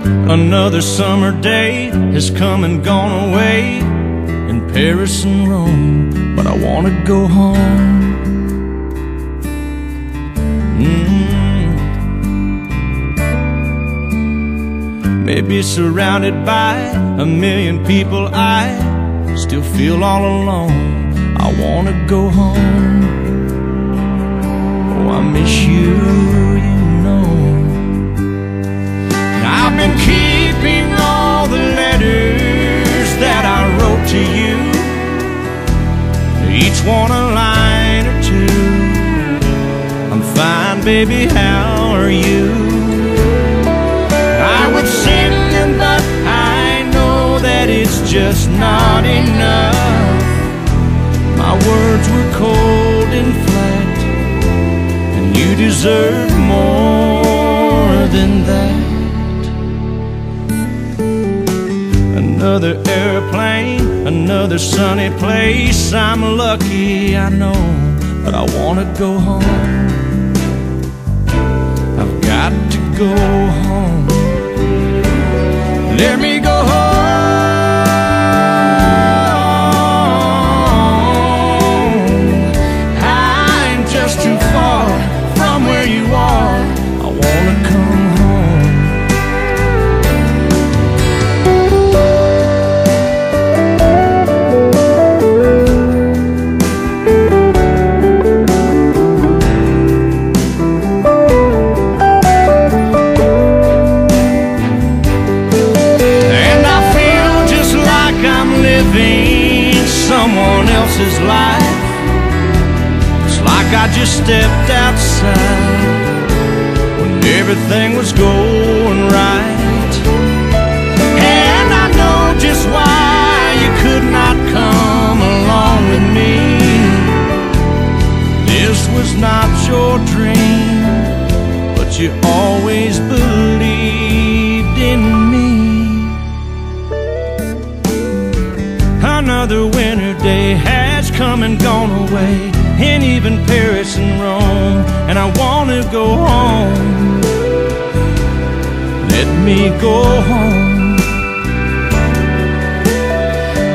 Another summer day has come and gone away in Paris and Rome, but I wanna go home. Maybe surrounded by a million people, I still feel all alone. I wanna go home. Oh, I miss you, you know. I've been keeping all the letters that I wrote to you, each one a line or two. I'm fine, baby, how are you? I would send them, but I know that it's just not enough. My words were cold and flat, and you deserve more than that. Another airplane, another sunny place. I'm lucky, I know, but I wanna go home. I've got to go home. Let me go home. I'm just too far from where you are. I wanna come home. Someone else's life. It's like I just stepped outside when everything was going right. And I know just why you could not come along with me. This was not your dream, but you always believed in me. Another winter day has come and gone away in even Paris and Rome, and I wanna go home. Let me go home.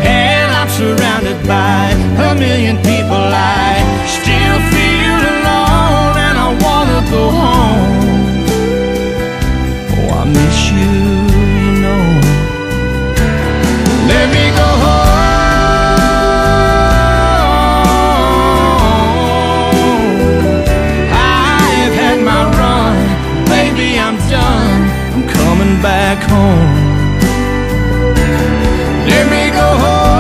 And I'm surrounded by a million people. I still feel alone, and I wanna go home. Oh, I miss you, you know. Let me go home. Back home. Let me go home.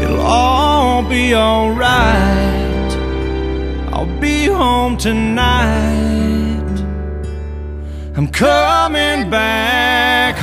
It'll all be alright. I'll be home tonight. I'm coming back